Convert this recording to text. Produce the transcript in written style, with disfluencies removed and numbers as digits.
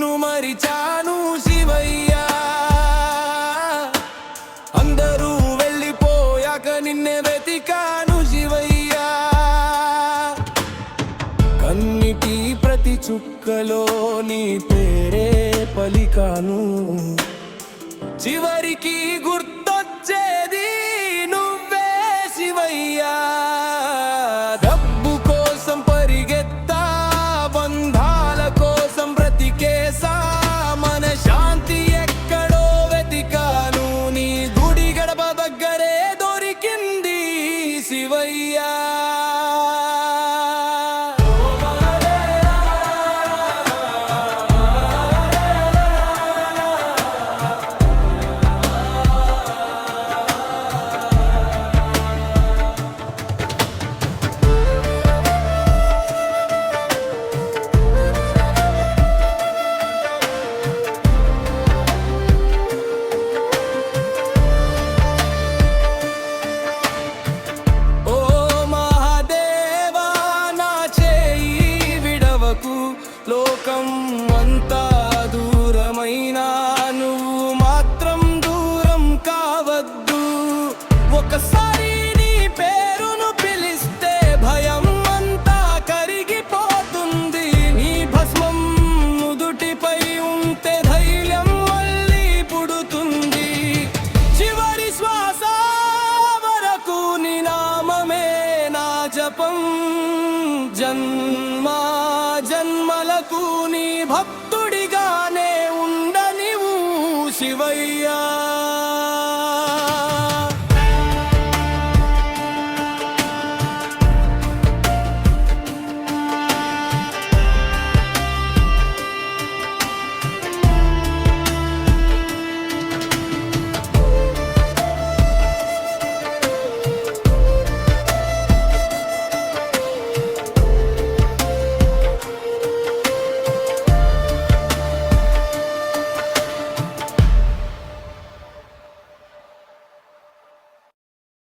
నిన్ను మరిచాను శివయ్యా. అందరూ వెళ్ళిపోయాక నిన్నే వెతికాను శివయ్యా. కన్నిటి ప్రతి చుక్కలో నీ పేరే పలికాను. చివరికి గుర్తొచ్చేది నువ్వే శివయ్యా. డబ్బు కోసం పరిగెత్తా, బంధాల కోసం బ్రతికేసా, మన శాంతి ఎక్కడో వెతికాను. నీ గుడి గడప దగ్గరే దొరికింది శివయ్యా. లోకం అంతా దూరమైనా నువ్వు మాత్రం దూరం కావద్దు. ఒకసారి నీ పేరును పిలిస్తే భయం అంతా కరిగిపోతుంది. నీ భస్మం నుదుటిపై ఉంటే ధైర్యం మళ్ళీ పుడుతుంది. చివరి శ్వాస వరకు నీ నామమే నా జపం. జన్మలకు నీ భక్తుడిగానే ఉండనివు శివయ్యా.